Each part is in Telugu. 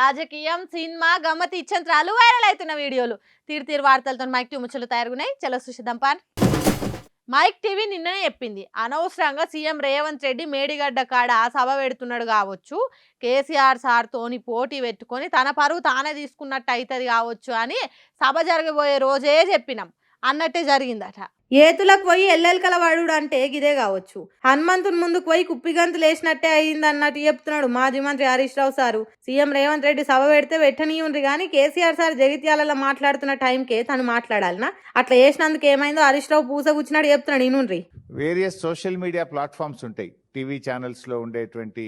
రాజకీయం సినిమా గమ్మతి ఇచ్చంత్రాలు వైరల్ అవుతున్న వీడియోలు తీరు వార్తలతో మైక్ టీవీ ముచ్చట్లు తయారుగున్నాయి. చలో చూసిద్దాం పాన్. మైక్ టీవీ నిన్ననే చెప్పింది, అనవసరంగా సీఎం రేవంత్ రెడ్డి మేడిగడ్డ కాడ సభ పెడుతున్నాడు కావచ్చు, కేసీఆర్ సార్ తోని పోటీ పెట్టుకొని తన పరువు తానే తీసుకున్నట్టు అవుతుంది కావచ్చు అని సభ జరగబోయే రోజే చెప్పినాం అన్నట్టే జరిగిందట. ఏతులకు పోయి ఎల్లెలకల వాడు అంటే గిదే కావచ్చు. హనుమంతుని ముందుకు పోయి కుప్పిగంతులు వేసినట్టే అయింది అన్నట్టు చెప్తున్నాడు మాజీ మంత్రి హరీష్ రావు సారు. సీఎం రేవంత్ రెడ్డి సభ పెడితే పెట్టనీయుండ్రి కానీ కేసీఆర్ సార్ జగిత్యాలలో మాట్లాడుతున్న టైంకే తను మాట్లాడాలనా? అట్లా వేసినందుకు ఏమైందో హరీష్ రావు పూసగుచ్చినాడు చెప్తున్నాడు. ఈనుండ్రి. వేరియస్ సోషల్ మీడియా ప్లాట్ఫామ్స్ ఉంటాయి, టీవీ ఛానల్స్లో ఉండేటువంటి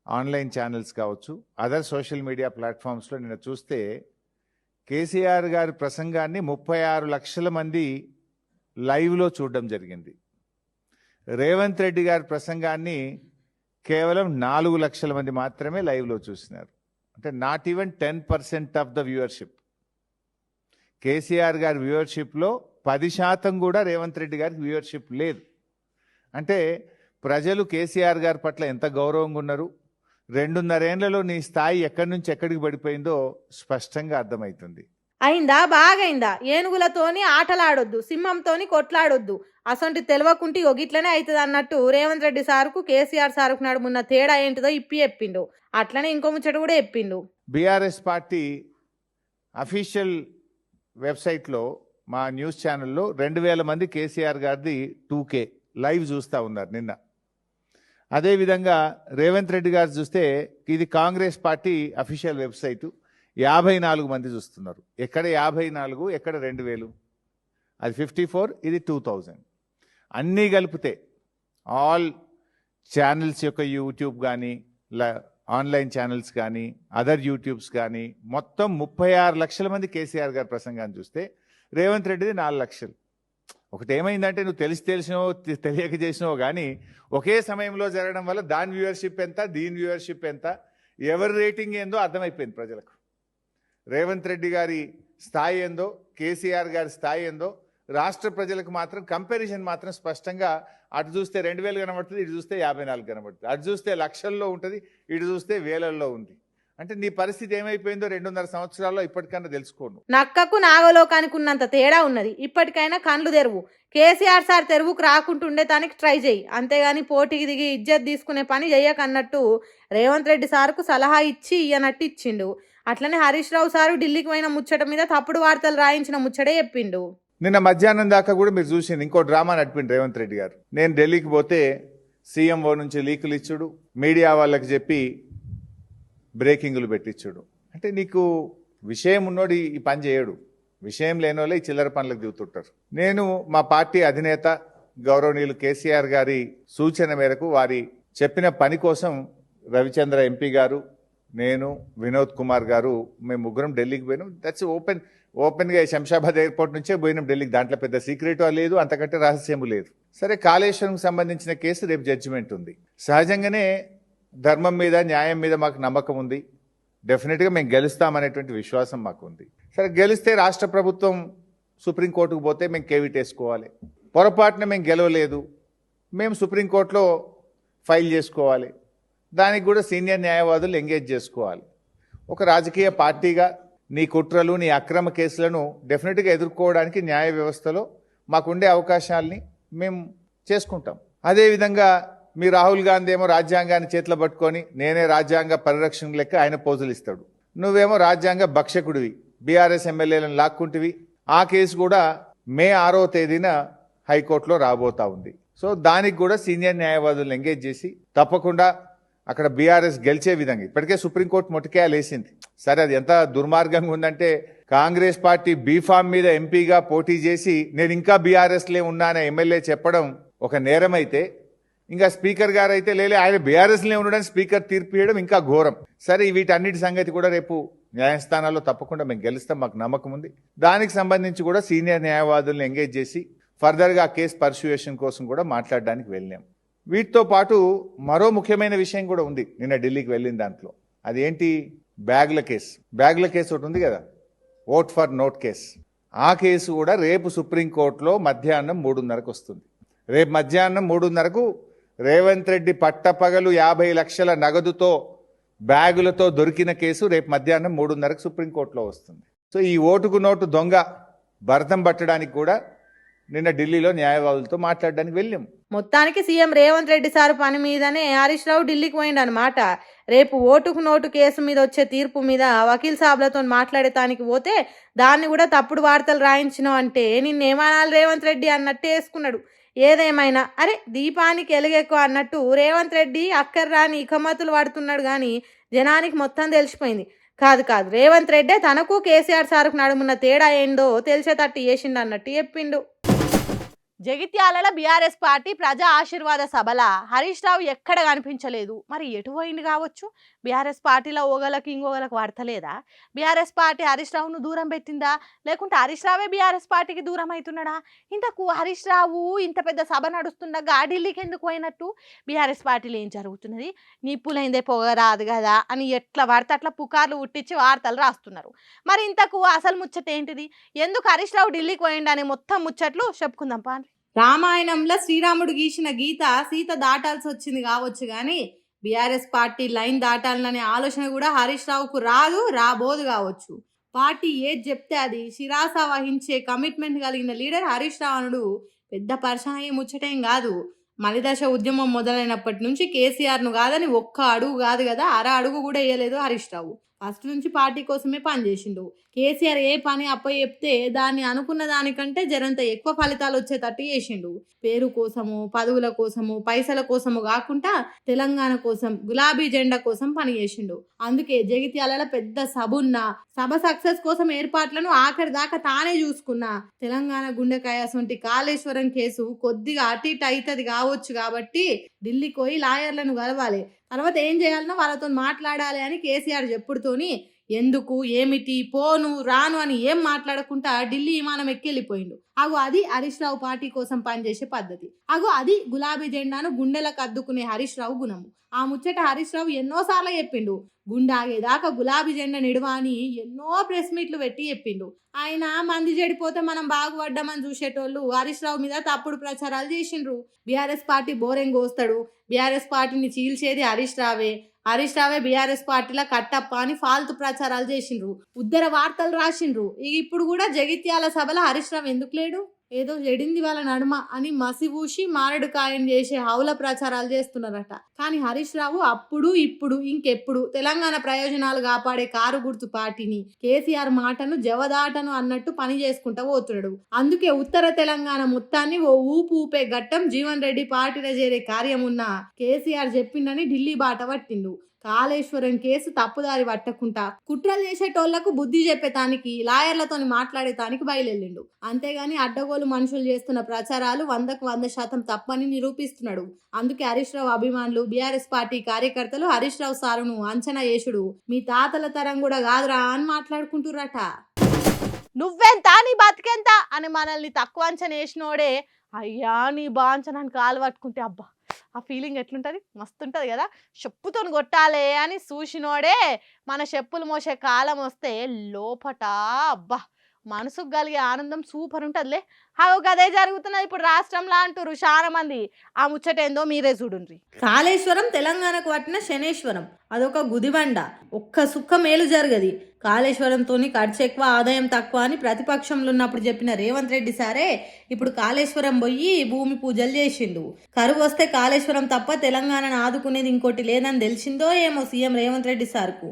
ఆన్లైన్ ఛానల్స్ కావచ్చు, అదర్ సోషల్ మీడియా ప్లాట్ఫామ్స్లో నిన్న చూస్తే కేసీఆర్ గారి ప్రసంగాన్ని 36 లక్షల మంది లైవ్లో చూడడం జరిగింది. రేవంత్ రెడ్డి గారి ప్రసంగాన్ని కేవలం 4 లక్షల మంది మాత్రమే లైవ్లో చూసినారు. అంటే not even 10% of the viewership. KCR గారి వ్యూవర్షిప్లో 10% కూడా రేవంత్ రెడ్డి గారికి వ్యూవర్షిప్ లేదు. అంటే ప్రజలు కేసీఆర్ గారి పట్ల ఎంత గౌరవంగా ఉన్నారు, 2.5 ఏళ్లలో నీ స్థాయి ఎక్కడి నుంచి ఎక్కడికి పడిపోయిందో స్పష్టంగా అర్థమవుతుంది. అయిందా? బాగైందా? ఏనుగులతోని ఆటలాడొద్దు, సింహంతోని కొట్లాడొద్దు, అసంటి తెలవకుంటి ఒగిట్లనే అవుతుంది అన్నట్టు రేవంత్ రెడ్డి సారుకు కేసీఆర్ సారుకు నడుమున్న తేడా ఏంటిదో ఇప్పి చెప్పిండు. అట్లనే ఇంకో ముచ్చట కూడా చెప్పిండు. బీఆర్ఎస్ పార్టీ అఫీషియల్ వెబ్సైట్లో మా న్యూస్ ఛానల్లో 2000 మంది కేసీఆర్ గారిది 2K లైవ్ చూస్తూ ఉన్నారు నిన్న. అదేవిధంగా రేవంత్ రెడ్డి గారు చూస్తే ఇది కాంగ్రెస్ పార్టీ అఫీషియల్ వెబ్సైటు, 54 మంది చూస్తున్నారు. ఎక్కడ 54, ఎక్కడ 2000? అది 54, ఇది 2000. అన్నీ కలిపితే ఆల్ ఛానల్స్ యొక్క యూట్యూబ్ కానీ, ఆన్లైన్ ఛానల్స్ కానీ, అదర్ యూట్యూబ్స్ కానీ మొత్తం 36 లక్షల మంది కేసీఆర్ గారి ప్రసంగాన్ని చూస్తే రేవంత్ రెడ్డిది 4 లక్షలు. ఒకటి ఏమైందంటే నువ్వు తెలిసినో తెలియక చేసినావో కానీ ఒకే సమయంలో జరగడం వల్ల దాని వ్యూవర్షిప్ ఎంత, దీని వ్యూవర్షిప్ ఎంత, ఎవరి రేటింగ్ ఏందో అర్థమైపోయింది ప్రజలకు. రేవంత్ రెడ్డి గారి స్థాయి ఏందో, కేసీఆర్ గారి స్థాయి ఏందో రాష్ట్ర ప్రజలకు మాత్రం కంపారిజన్ మాత్రం స్పష్టంగా అటు చూస్తే 2000 కనబడుతుంది, ఇటు చూస్తే 54 కనబడుతుంది. అటు చూస్తే లక్షల్లో ఉంటుంది, ఇటు చూస్తే వేలల్లో ఉంది. అంటే నీ పరిస్థితి ఏమైపోయిందో 2.5 సంవత్సరాల్లో ఇప్పటికైనా తెలుసుకోను. నక్కకు నాగలోకానికి ఉన్నంత తేడా ఉన్నది. ఇప్పటికైనా కండ్లు తెరువు. కేసీఆర్ సార్ తెరువుకు రాకుంటుండే దానికి ట్రై చేయి, అంతేగాని పోటీకి దిగి ఇజ్జత్ తీసుకునే పని చెయ్యకన్నట్టు రేవంత్ రెడ్డి సార్కు సలహా ఇచ్చి ఇయ్యనట్టు ఇచ్చిండు. అట్లనే హరీష్ రావు సారు ఢిల్లీకి పోయిన ముచ్చట మీద తప్పుడు వార్తలు రాయించిన ముచ్చటే చెప్పిండు. నిన్న మధ్యాహ్నం దాకా కూడా మీరు చూసింది ఇంకో డ్రామా నడిపిండు రేవంత్ రెడ్డి గారు. నేను ఢిల్లీకి పోతే సీఎంఓ నుంచి లీకులు ఇచ్చుడు, మీడియా వాళ్ళకి చెప్పి బ్రేకింగ్లు పెట్టించుడు. అంటే నీకు విషయం ఉన్నోడు ఈ పని చేయడు, విషయం లేని వాళ్ళే ఈ చిల్లర పనులకు దిగుతుంటారు. నేను మా పార్టీ అధినేత గౌరవనీయులు కేసీఆర్ గారి సూచన మేరకు వారి చెప్పిన పని కోసం రవిచంద్ర ఎంపీ గారు, నేను, వినోద్ కుమార్ గారు మేము ముగ్గురం ఢిల్లీకి పోయినాం. దట్స్ ఓపెన్గా శంషాబాద్ ఎయిర్పోర్ట్ నుంచే పోయినాం ఢిల్లీకి. దాంట్లో పెద్ద సీక్రెట్ లేదు, అంతకంటే రహస్యము లేదు. సరే, కాళేశ్వరంకి సంబంధించిన కేసు రేపు జడ్జిమెంట్ ఉంది. సహజంగానే ధర్మం మీద, న్యాయం మీద మాకు నమ్మకం ఉంది. డెఫినెట్గా మేము గెలుస్తామనేటువంటి విశ్వాసం మాకు ఉంది. సరే, గెలిస్తే రాష్ట్ర ప్రభుత్వం సుప్రీంకోర్టుకు పోతే మేము కేవిట్ వేసుకోవాలి. పొరపాటున మేము గెలవలేదు, మేము సుప్రీంకోర్టులో ఫైల్ చేసుకోవాలి. దానికి కూడా సీనియర్ న్యాయవాదులు ఎంగేజ్ చేసుకోవాలి. ఒక రాజకీయ పార్టీగా నీ కుట్రలు, నీ అక్రమ కేసులను డెఫినెట్గా ఎదుర్కోవడానికి న్యాయ వ్యవస్థలో మాకుండే అవకాశాలని మేము చేసుకుంటాం. అదేవిధంగా మీ రాహుల్ గాంధీ ఏమో రాజ్యాంగాన్ని చేతిలో పట్టుకొని నేనే రాజ్యాంగ పరిరక్షణ లెక్క ఆయన పోజులు ఇస్తాడు. నువ్వేమో రాజ్యాంగ భక్షకుడివి, బీఆర్ఎస్ ఎమ్మెల్యేలను లాక్కుంటివి. ఆ కేసు కూడా మే 6వ తేదీన హైకోర్టులో రాబోతా ఉంది. సో దానికి కూడా సీనియర్ న్యాయవాదులను ఎంగేజ్ చేసి తప్పకుండా అక్కడ బీఆర్ఎస్ గెలిచే విధంగా ఇప్పటికే సుప్రీంకోర్టు మొట్టికాయలు వేసింది. సరే, అది ఎంత దుర్మార్గంగా ఉందంటే కాంగ్రెస్ పార్టీ బీఫామ్ మీద ఎంపీగా పోటీ చేసి నేను ఇంకా బీఆర్ఎస్లే ఉన్నానే ఎమ్మెల్యే చెప్పడం ఒక నేరం అయితే, ఇంకా స్పీకర్ గారు అయితే లేలే ఆయన బీఆర్ఎస్లే ఉండడానికి స్పీకర్ తీర్పు ఇవ్వడం ఇంకా ఘోరం. సరే, వీటన్నిటి సంగతి కూడా రేపు న్యాయస్థానాల్లో తప్పకుండా మేము గెలుస్తాం, మాకు నమ్మకం ఉంది. దానికి సంబంధించి కూడా సీనియర్ న్యాయవాదులను ఎంగేజ్ చేసి ఫర్దర్గా కేసు పర్సుయేషన్ కోసం కూడా మాట్లాడడానికి వెళ్ళాం. వీటితో పాటు మరో ముఖ్యమైన విషయం కూడా ఉంది నిన్న ఢిల్లీకి వెళ్ళిన దాంట్లో. అదేంటి? బ్యాగుల కేసు ఒకటి ఉంది కదా, ఓట్ ఫర్ నోట్ కేసు. ఆ కేసు కూడా రేపు సుప్రీంకోర్టులో మధ్యాహ్నం 3:30కు వస్తుంది. రేపు మధ్యాహ్నం 3:30కు రేవంత్ రెడ్డి పట్టపగలు 50 లక్షల నగదుతో బ్యాగులతో దొరికిన కేసు రేపు మధ్యాహ్నం 3:30కు సుప్రీంకోర్టులో వస్తుంది. సో ఈ ఓటుకు నోటు దొంగ భరతం పట్టడానికి కూడా నిన్న ఢిల్లీలో న్యాయవాదులతో మాట్లాడడానికి వెళ్ళాం. మొత్తానికి సీఎం రేవంత్ రెడ్డి సార్ పని మీదనే హరీష్ రావు ఢిల్లీకి పోయిండు అనమాట. రేపు ఓటుకు నోటు కేసు మీద వచ్చే తీర్పు మీద వకీల్ సాబ్లతో మాట్లాడటానికి పోతే దాన్ని కూడా తప్పుడు వార్తలు రాయించినావు అంటే నిన్నేమనాలి రేవంత్ రెడ్డి అన్నట్టు వేసుకున్నాడు. ఏదేమైనా అరే దీపానికి ఎలుగెక్కువ అన్నట్టు రేవంత్ రెడ్డి అక్కర్రాని ఇకమతులు పడుతున్నాడు కానీ జనానికి మొత్తం తెలిసిపోయింది. కాదు రేవంత్ రెడ్డే తనకు కేసీఆర్ సార్కు నడుమున్న తేడా ఏందో తెలిసేటట్టు చేసిండు అన్నట్టు చెప్పిండు. జగిత్యాలలో బీఆర్ఎస్ పార్టీ ప్రజా ఆశీర్వాద సభల హరీష్ రావు ఎక్కడ కనిపించలేదు. మరి ఎటు పోయింది కావచ్చు? బీఆర్ఎస్ పార్టీలో ఓగలకు ఇంగోగలకు వాడతలేదా? బీఆర్ఎస్ పార్టీ హరీష్ రావును దూరం పెట్టిందా, లేకుంటే హరీష్ రావే బీఆర్ఎస్ పార్టీకి దూరం అవుతున్నాడా? ఇంతకు హరీష్ రావు ఇంత పెద్ద సభ నడుస్తుండగా ఢిల్లీకి ఎందుకు పోయినట్టు? బీఆర్ఎస్ పార్టీలో ఏం జరుగుతున్నది? నిప్పులైందే పొగరాదు కదా అని ఎట్లా పడితే అట్లా పుకార్లు ఉట్టించి వార్తలు రాస్తున్నారు. మరి ఇంతకు అసలు ముచ్చట ఏంటిది? ఎందుకు హరీష్ రావు ఢిల్లీకి పోయిండని మొత్తం ముచ్చట్లు చెప్పుకుందాం పా. రామాయణంలో శ్రీరాముడు గీసిన గీత సీత దాటాల్సి వచ్చింది కావచ్చు కానీ బీఆర్ఎస్ పార్టీ లైన్ దాటాలనే ఆలోచన కూడా హరీష్ రావుకు రాబోదు కావచ్చు. పార్టీ ఏది చెప్తే అది శిరాస వహించే కమిట్మెంట్ కలిగిన లీడర్ హరీష్ రావునుడు పెద్ద పరిచయం ముచ్చటేం కాదు. మలిదశ ఉద్యమం మొదలైనప్పటి నుంచి కేసీఆర్ను కాదని ఒక్క అడుగు కాదు కదా, అడుగు కూడా వేయలేదు హరీష్ రావు. ఫస్ట్ నుంచి పార్టీ కోసమే పనిచేసిండు. కేసీఆర్ ఏ పని చెప్తే దాన్ని అనుకున్న దానికంటే జరంత ఎక్కువ ఫలితాలు వచ్చేటట్టు చేసిండు. పేరు కోసము, పదవుల కోసము, పైసల కోసము కాకుండా తెలంగాణ కోసం, గులాబీ జెండా కోసం పని చేసిండు. అందుకే జగిత్యాలలో పెద్ద సభ సక్సెస్ కోసం ఏర్పాట్లను ఆఖరి దాకా తానే చూసుకున్నా. తెలంగాణ గుండెకాయ సొంటి కాళేశ్వరం కేసు కొద్దిగా అటు ఇటు అవుతుంది కావచ్చు కాబట్టి ఢిల్లీకి పోయి లాయర్లను కలవాలి, తర్వాత ఏం చేయాలనో వాళ్ళతో మాట్లాడాలి అని కేసీఆర్ చెప్పుడుతోని ఎందుకు ఏమిటి పోను రాను అని ఏం మాట్లాడకుండా ఢిల్లీ విమానం ఎక్కెళ్ళిపోయిండు. అది హరీష్ రావు పార్టీ కోసం పనిచేసే పద్ధతి. అది గులాబీ జెండాను గుండెలకు అద్దుకునే హరీష్ రావు గుణము. ఆ ముచ్చట హరీష్ రావు ఎన్నోసార్లు చెప్పిండు. గుండాగేదాకా గులాబీ జెండా నిడవా అని ఎన్నో ప్రెస్ మీట్లు పెట్టి చెప్పిండు. ఆయన మంది చెడిపోతే మనం బాగుపడ్డామని చూసేటోళ్ళు హరీష్ రావు మీద తప్పుడు ప్రచారాలు చేసిండ్రు. బీఆర్ఎస్ పార్టీ బోరెంగ్ కోస్తాడు, బీఆర్ఎస్ పార్టీని చీల్చేది హరీష్ రావే బీఆర్ఎస్ పార్టీలో కట్టప్ప అని ఫాల్తు ప్రచారాలు చేసిండ్రు, ఉద్దర వార్తలు రాసిండ్రు. ఇప్పుడు కూడా జగిత్యాల సభలో హరీష్ రావు ఎందుకు లేడు? ఏదో జడింది వాళ్ళ నడుమ అని మసిబూసి మారడు కాయం చేసే హౌల ప్రచారాలు చేస్తున్నారట. కానీ హరీష్ రావు అప్పుడు ఇప్పుడు ఇంకెప్పుడు తెలంగాణ ప్రయోజనాలు కాపాడే కారు గుర్తు పార్టీని, కేసీఆర్ మాటను జవదాటను అన్నట్టు పని చేసుకుంటా పోతున్నాడు. అందుకే ఉత్తర తెలంగాణ మొత్తాన్ని ఓ ఊపే ఘట్టం జీవన్ రెడ్డి పార్టీలో చేరే కార్యం ఉన్న కేసీఆర్ చెప్పిండని ఢిల్లీ బాట పట్టిండు. కాళేశ్వరం కేసు తప్పుదారి పట్టకుండా కుట్రలు చేసేటోళ్లకు బుద్ధి చెప్పేతానికి, లాయర్లతో మాట్లాడేతానికి బయలుదేరిండు. అంతేగాని అడ్డగోలు మనుషులు చేస్తున్న ప్రచారాలు 100% తప్పని నిరూపిస్తున్నాడు. అందుకే హరీష్ రావు అభిమానులు, బీఆర్ఎస్ పార్టీ కార్యకర్తలు హరీష్ రావు సారును అంచనా చేసుడు మీ తాతల తరం కూడా కాదురా అని మాట్లాడుకుంటురట. నువ్వెంత నీ బతికెంత అని మనల్ని తక్కువ అంచనా వేసినోడే అయ్యా నీ బాంచనాన్ని కాలు పట్టుకుంటే అబ్బా ఆ ఫీలింగ్ ఎట్లుంటుంది, మస్తు ఉంటుంది కదా. చెప్పుతో కొట్టాలి అని చూసినోడే మన చెప్పులు మోసే కాలం వస్తే లోపట అబ్బా మనసుకు కలిగే ఆనందం సూపర్ ఉంటుందిలే. అదే జరుగుతున్నది ఇప్పుడు రాష్ట్రంలో అంటారు చాలా మంది. ఆ ముచ్చట ఏందో మీరే చూడుండ్రి. కాళేశ్వరం తెలంగాణకు పట్టిన శనేశ్వరం, అదొక గుదిబండ, ఒక్క సుక్క మేలు జరగది. కాళేశ్వరంతో ఖర్చు ఎక్కువ ఆదాయం తక్కువ అని ప్రతిపక్షంలో ఉన్నప్పుడు చెప్పిన రేవంత్ రెడ్డి సారే ఇప్పుడు కాళేశ్వరం పోయి భూమి పూజలు చేసిండు. కరువు వస్తే కాళేశ్వరం తప్ప తెలంగాణను ఆదుకునేది ఇంకోటి లేదని తెలిసిందో ఏమో సీఎం రేవంత్ రెడ్డి సార్కు.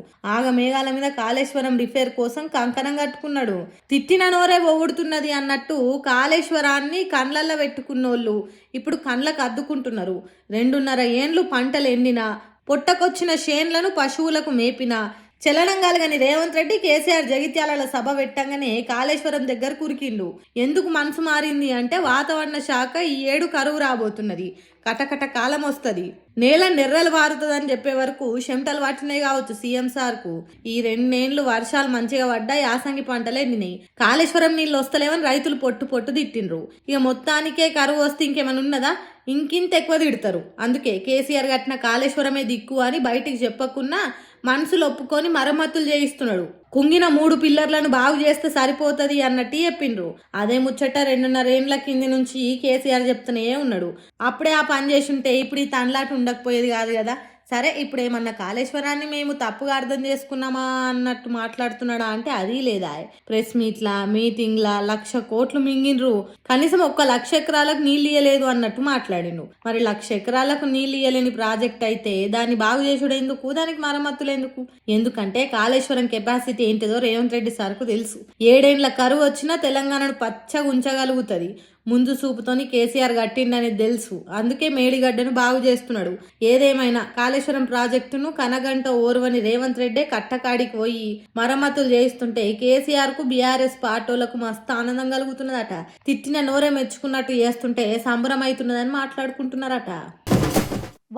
మేఘాల మీద కాళేశ్వరం రిపేర్ కోసం కంకణం కట్టుకున్నాడు. తిట్టిన నోరే పొగుడుతున్నది అన్నట్టు కాళేశ్వరాన్ని కండ్లల్లో పెట్టుకున్నోళ్ళు ఇప్పుడు కండ్లకు అద్దుకుంటున్నారు. 2.5 ఏండ్లు పంటలు ఎండినా, పొట్టకొచ్చిన షేన్లను పశువులకు మేపినా చలనం కలగని రేవంత్ రెడ్డి కేసీఆర్ జగిత్యాల సభ పెట్టంగానే కాళేశ్వరం దగ్గర కురికిండు. ఎందుకు మనసు మారింది అంటే వాతావరణ శాఖ ఈ ఏడు కరువు రాబోతున్నది, కటకట కాలం వస్తుంది, నేల నెర్రలు వారుతుందని చెప్పే వరకు చెమటలు పట్టినాయి కావచ్చు సీఎం సార్కు. ఈ 2 ఏండ్లు వర్షాలు మంచిగా పడ్డా యాసంగి పంటలు ఎండినాయి. కాళేశ్వరం నీళ్ళు వస్తలేవని రైతులు పొట్టు తిట్టిండ్రు. ఇక మొత్తానికే కరువు వస్తే ఇంకేమైనా ఉన్నదా? ఇంకింత ఎక్కువ తిడతారు. అందుకే కేసీఆర్ కట్టిన కాళేశ్వరమే దిక్కు అని బయటికి చెప్పకున్నా మనసులు ఒప్పుకొని మరమ్మతులు చేయిస్తున్నాడు. కుంగిన 3 పిల్లర్లను బాగు చేస్తే సరిపోతుంది అన్నట్టు చెప్పిండ్రు. అదే ముచ్చట 2.5 ఏండ్ల కింది నుంచి కేసీఆర్ చెప్తూనే ఉన్నాడు. అప్పుడే ఆ పని చేసి ఉంటే ఇప్పుడు ఈ తనలాట ఉండకపోయేది కాదు కదా. సరే ఇప్పుడు ఏమన్నా కాళేశ్వరాన్ని మేము తప్పుగా అర్థం చేసుకున్నామా అన్నట్టు మాట్లాడుతున్నాడా అంటే అది లేదా. ప్రెస్ మీట్లా మీటింగ్లా 1,00,000 కోట్లు మింగినరు, కనీసం 1,00,000 ఎకరాలకు నీళ్ళు ఇయ్యలేదు అన్నట్టు మాట్లాడిండు. మరి 1,00,000 ఎకరాలకు నీళ్ళు ఇయ్యలేని ప్రాజెక్ట్ అయితే దాన్ని బాగు చేసుడు ఎందుకు, దానికి మరమ్మతులు ఎందుకు? ఎందుకంటే కాళేశ్వరం కెపాసిటీ ఏంటిదో రేవంత్ రెడ్డి సార్కు తెలుసు. 7 ఏళ్ల కరువు వచ్చినా తెలంగాణను పచ్చగా ఉంచగలుగుతుంది. ముందు చూపుతోని కేసీఆర్ కట్టిండని తెలుసు, అందుకే మేడిగడ్డను బాగు చేస్తున్నాడు. ఏదేమైనా కాళేశ్వరం ప్రాజెక్టును కనగంట ఓర్వని రేవంత్ రెడ్డి కట్టకాడికి పోయి మరమ్మతులు చేయిస్తుంటే కేసీఆర్ కు బీఆర్ఎస్ పార్టీలకు మస్తు ఆనందం కలుగుతున్నదట. తిట్టిన నోరే మెచ్చుకున్నట్టు చేస్తుంటే సంబరం అవుతున్నదని మాట్లాడుకుంటున్నారట.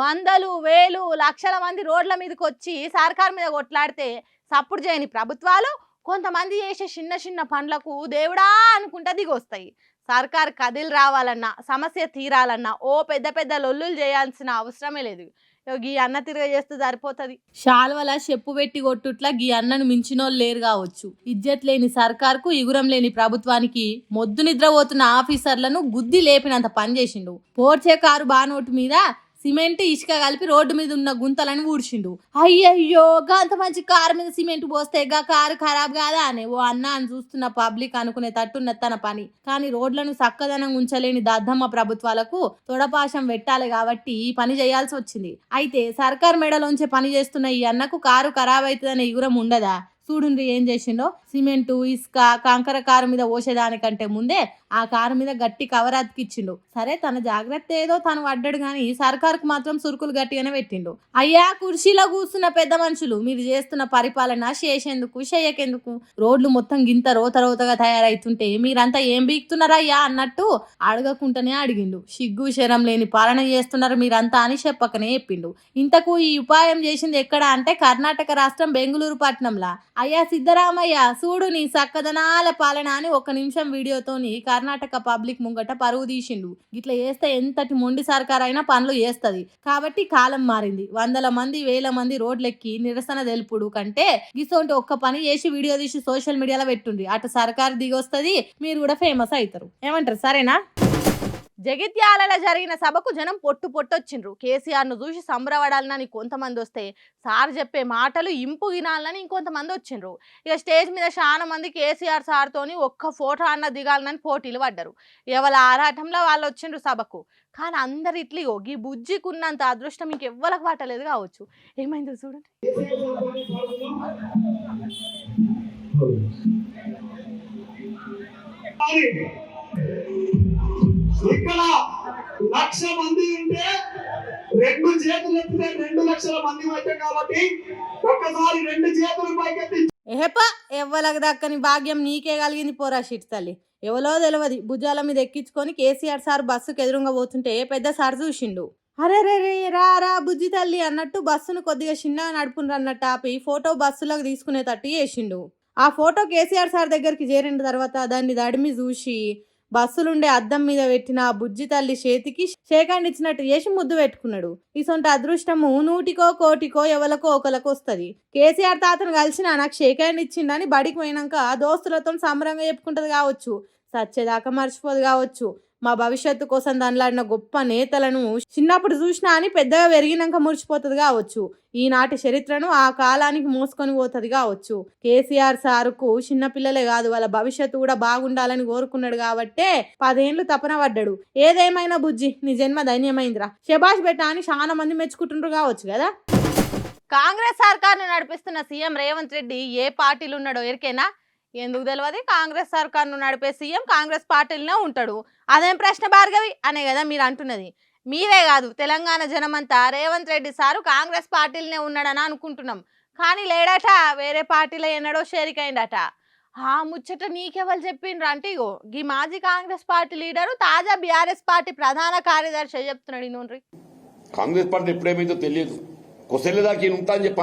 వందలు వేలు లక్షల మంది రోడ్ల మీదకి వచ్చి సర్కార్ మీద కొట్లాడితే సప్పుడు చేయని ప్రభుత్వాలు కొంతమంది చేసే చిన్న చిన్న పనులకు దేవుడా అనుకుంటా దిగొస్తాయి. సర్కార్ కదిలి రావాలన్నా, సమస్య తీరాలన్నా ఓ పెద్ద పెద్ద లొల్లులు చేయాల్సిన అవసరమే లేదు. గీ అన్న తిరగ చేస్తే సరిపోతుంది. శాల్వల చెప్పు పెట్టి కొట్టుట్లా గీ అన్నను మించినోళ్ళు లేరు కావచ్చు. ఇజ్జత్ లేని సర్కార్కు, ఇగురం లేని ప్రభుత్వానికి మొద్దు నిద్రపోతున్న ఆఫీసర్లను గుద్ది లేపినంత పని చేసిండు. పోర్చే కారు బానోటు మీద సిమెంట్ ఇసుక కలిపి రోడ్డు మీద ఉన్న గుంతలను ఊడ్చిండు. అయ్యయ్యో గంత మంచి కారు మీద సిమెంట్ పోస్తే గా కారు ఖరాబ్ కాదా అని ఓ అన్న అని చూస్తున్న పబ్లిక్ అనుకునే తట్టున్న తన పని. కానీ రోడ్లను చక్కదనంగా ఉంచలేని దద్దమ్మ ప్రభుత్వాలకు తొడపాశం పెట్టాలి కాబట్టి ఈ పని చేయాల్సి వచ్చింది. అయితే సర్కార్ మెడలోంచి పని చేస్తున్న ఈ అన్నకు కారు ఖరాబ్ అవుతుందనే ఇగురం ఉండదా? చూడుండ్రి ఏం చేసిండో. సిమెంటు ఇసుక కంకర కారు మీద పోసేదానికంటే ముందే ఆ కారు మీద గట్టి కవర్ అతికిచ్చిండు. సరే తన జాగ్రత్త ఏదో తను పడ్డాడు కానీ సర్కార్కు మాత్రం సురుకులు గట్టిగానే పెట్టిండు. అయ్యా కుర్చీలో కూర్చున్న పెద్ద మనుషులు, మీరు చేస్తున్న పరిపాలన చేసేందుకు చేయకెందుకు? రోడ్లు మొత్తం గింత రోత రోతగా తయారైతుంటే మీరంతా ఏం బీక్తున్నారయ్యా అన్నట్టు అడగకుండానే అడిగిండు. సిగ్గు శరం లేని పాలన చేస్తున్నారు మీరంతా అని చెప్పకనే చెప్పిండు. ఇంతకు ఈ ఉపాయం చేసింది ఎక్కడ అంటే కర్ణాటక రాష్ట్రం బెంగళూరు పట్టణంలా. అయ్యా సిద్ధరామయ్య చూడు నీ సక్కదనాల పాలన అని 1 నిమిషం వీడియోతోని కర్ణాటక పబ్లిక్ ముంగట పరువు తీసిండు. ఇట్లా చేస్తే ఎంతటి మొండి సర్కార్ అయినా పనులు చేస్తుంది. కాబట్టి కాలం మారింది. వందల మంది వేల మంది రోడ్లెక్కి నిరసన తెలుపుడు కంటే గిసోంటి ఒక్క పని చేసి వీడియో తీసి సోషల్ మీడియాలో పెట్టుండ్రి. అటు సర్కార్ దిగొస్తుంది, మీరు కూడా ఫేమస్ అవుతారు. ఏమంటారు? సరేనా? జగిత్యాలలో జరిగిన సభకు జనం పొట్టొచ్చిండ్రు. కేసీఆర్ను చూసి సంబరపడాలని కొంతమంది వస్తే సార్ చెప్పే మాటలు ఇంపు వినాలని ఇంకొంతమంది వచ్చిండ్రు. ఇక స్టేజ్ మీద చాలా మంది కేసీఆర్ సార్తోని ఒక్క ఫోటో అన్న దిగాలని పోటీలు పడ్డారు. ఎవరి ఆరాటంలో వాళ్ళు వచ్చిండ్రు సభకు. కానీ అందరు ఇట్లిగో ఈ బుజ్జికున్నంత అదృష్టం ఇంకెవ్వరికి పట్టలేదు కావచ్చు. ఏమైందో చూడండి. ఇక్కడ 1,00,000 మంది ఉంటే 2 చేతులు ఎత్తితే 2 లక్షల మంది వచ్చాం కాబట్టి ఒక్కసారి 2 చేతులు పైకెత్తి ఏహపా ఎవ్వలకు దక్కని భాగ్యం నీకే కలిగింది పోరా షిట్ తల్లి. ఎవలో తెలియదు భుజాల మీద ఎక్కించుకొని కేసీఆర్ సార్ బస్సుకు ఎదురుగా పోతుంటే పెద్ద సార్ చూసిండు. అరే రే రే రా బుజ్జి తల్లి అన్నట్టు బస్సును కొద్దిగా చిన్నగా నడుపుండ్రు అన్నట్టు ఆపి ఫోటో బస్సులకు తీసుకునేటట్టు చేసిండు. ఆ ఫోటో కేసీఆర్ సార్ దగ్గరికి చేరిన తర్వాత దాన్ని దడిమి చూసి బస్సులుండే అద్దం మీద పెట్టిన ఆ బుజ్జి తల్లి చేతికి షేకాండ్ ఇచ్చినట్టు చేసి ముద్దు పెట్టుకున్నాడు. ఇసొంటి అదృష్టము 100కో కోటికో ఎవలకో ఒకలకు వస్తుంది. కేసీఆర్ తాతను కలిసిన నాకు షేకాండ్ ఇచ్చిండని బడికి పోయినాక దోస్తులతో సంబరంగా చెప్పుకుంటది కావచ్చు. సచ్చేదాకా మర్చిపోదు కావచ్చు. మా భవిష్యత్తు కోసం దానిలాడిన గొప్ప నేతలను చిన్నప్పుడు చూసినా అని పెద్దగా పెరిగినాక మురిచిపోతుంది కావచ్చు. ఈనాటి చరిత్రను ఆ కాలానికి మోసుకొని పోతుంది కావచ్చు. కేసీఆర్ సారుకు చిన్నపిల్లలే కాదు వాళ్ళ భవిష్యత్తు కూడా బాగుండాలని కోరుకున్నాడు కాబట్టే 10 ఏళ్ళు తపన పడ్డాడు. ఏదేమైనా బుజ్జి నీ జన్మ ధన్యమైందిరా, శబాష్ బెట్ట అని చాలా మంది మెచ్చుకుంటుండ్రు కావచ్చు కదా. కాంగ్రెస్ సర్కార్ను నడిపిస్తున్న సీఎం రేవంత్ రెడ్డి ఏ పార్టీలు ఉన్నాడో ఎరికేనా? ఎందుకు తెలియదు. కాంగ్రెస్ సర్కార్ను నడిపే సీఎం కాంగ్రెస్ పార్టీలోనే ఉంటాడు. అదేం ప్రశ్న భార్గవి అనే కదా మీరు అంటున్నది. మీరే కాదు తెలంగాణ జనమంతా రేవంత్ రెడ్డి సారు కాంగ్రెస్ పార్టీలోనే ఉన్నాడని అనుకుంటున్నాం. కానీ లేడట, వేరే పార్టీలో ఎన్నడో షేరికైండట. ఆ ముచ్చట నీకెవరు చెప్పిండ్రు అంటే ఇగో ఈ మాజీ కాంగ్రెస్ పార్టీ లీడరు తాజా బీఆర్ఎస్ పార్టీ ప్రధాన కార్యదర్శి చెప్తున్నాడు. నూనె కాంగ్రెస్ పార్టీ ఎప్పుడేమైందో తెలియదు, కొసెళ్ళ దాకా ఈయన ఉంటా అని చెప్పి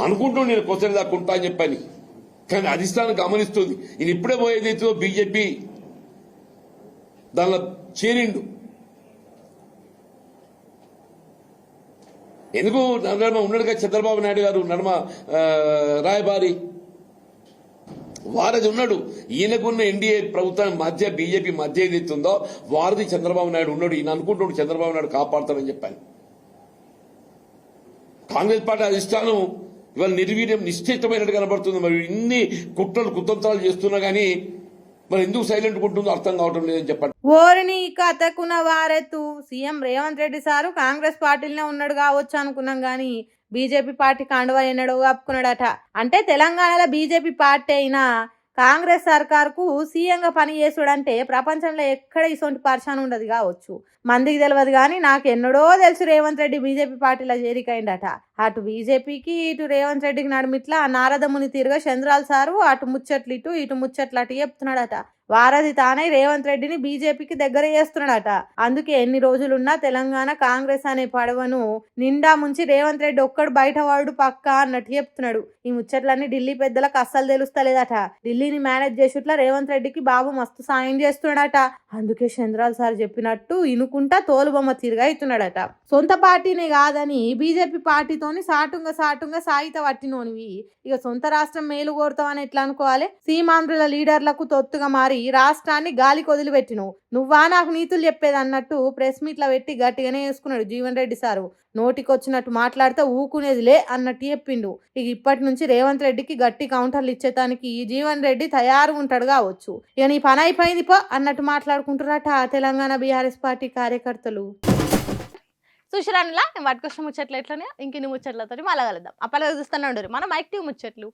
అనుకుంటుండు నేను కొసెళ్ళ దాకా ఉంటా అని చెప్పని. కానీ అధిష్టానం గమనిస్తుంది ఈయన ఇప్పుడే పోయేదైతే బీజేపీ దానిలో చేరిండు. ఎందుకు నడమ ఉన్నాడుగా చంద్రబాబు నాయుడు గారు నడమ రాయబారి. వారది ఉన్నాడు. ఈయనకున్న ఎన్డీఏ ప్రభుత్వం మధ్య బీజేపీ మధ్య ఏదైతే ఉందో వారది చంద్రబాబు నాయుడు ఉన్నాడు. ఈయన అనుకుంటున్నాడు చంద్రబాబు నాయుడు కాపాడతాడని చెప్పాను. కాంగ్రెస్ పార్టీ అధిష్టానం ఇవాళ నిర్వీర్యం నిశ్చితమైనట్టు కనబడుతుంది. మరి ఇన్ని కుట్రలు కుతంత్రాలు చేస్తున్నా గానీ మరి ఎందుకు సైలెంట్ ఉంటుందో అర్థం కావటం లేదని చెప్పండి. ఓరిని కథకున వారెత్తు. సీఎం రేవంత్ రెడ్డి సారు కాంగ్రెస్ పార్టీలోనే ఉన్నాడు కావచ్చు అనుకున్నాం గానీ బీజేపీ పార్టీ కండువా ఎన్నడో కప్పుకున్నాడట. అంటే తెలంగాణలో బీజేపీ పార్టీ అయినా కాంగ్రెస్ సర్కార్కు సీఎంగా పని చేసుడంటే ప్రపంచంలో ఎక్కడ ఇసొంటి పరిశాన్ ఉండదు కావచ్చు. మందికి తెలియదు కానీ నాకు ఎన్నడో తెలుసు రేవంత్ రెడ్డి బీజేపీ పార్టీలో చేరికైండట. అటు బీజేపీకి ఇటు రేవంత్ రెడ్డికి నడుమిట్లా నారదముని తీరుగా చంద్రాల సారు అటు ముచ్చట్లు ఇటు ముచ్చట్లు అటు చెప్తున్నాడట. వారధి తానే రేవంత్ రెడ్డిని బీజేపీకి దగ్గర చేస్తున్నాడట. అందుకే ఎన్ని రోజులున్నా తెలంగాణ కాంగ్రెస్ అనే పడవను నిండా ముంచి రేవంత్ రెడ్డి ఒక్కడు బయట వాడు పక్కా అన్నట్టు చెప్తున్నాడు. ఈ ముచ్చట్లన్నీ ఢిల్లీ పెద్దలకు అస్సలు తెలుస్తలేదట. ఢిల్లీని మేనేజ్ చేసేట్లా రేవంత్ రెడ్డికి బాబు మస్తు సాయం చేస్తున్నాడట. అందుకే చంద్రాల సార్ చెప్పినట్టు ఇనుకుంటా తోలుబొమ్మ తిరిగా అవుతున్నాడట. సొంత పార్టీనే కాదని బీజేపీ పార్టీతోని సాటుంగా సాయిత పట్టినోనివి ఇక సొంత రాష్ట్రం మేలు కోరుతావని ఎట్లా అనుకోవాలి? సీమాంధ్రుల లీడర్లకు తొత్తుగా మారి రాష్ట్రాన్ని గాలికి వదిలిపెట్టినవు. నువ్వా నాకు నీతులు చెప్పేది అన్నట్టు ప్రెస్ మీట్ల పెట్టి గట్టిగానే వేసుకున్నాడు జీవన్ రెడ్డి సారు. నోటికొచ్చినట్టు మాట్లాడితే ఊకునేదిలే అన్నట్టు చెప్పిండు. ఇక ఇప్పటి నుంచి రేవంత్ రెడ్డికి గట్టి కౌంటర్లు ఇచ్చేటానికి జీవన్ రెడ్డి తయారుగా ఉంటాడు కావచ్చు. ఇక నీ పని అయిపోయింది పో అన్నట్టు మాట్లాడుకుంటున్నారట తెలంగాణ బీఆర్ఎస్ పార్టీ కార్యకర్తలు. సుశరాన్లా నేను పట్టుకొచ్చిన ముచ్చట్లు ఎట్లనే ఇంకిన్ని ముచ్చట్లతో మళ్ళా కలుద్దాం. అప్పలా చూస్తూనే ఉండరు మన మైక్ టీవీ ముచ్చట్లు.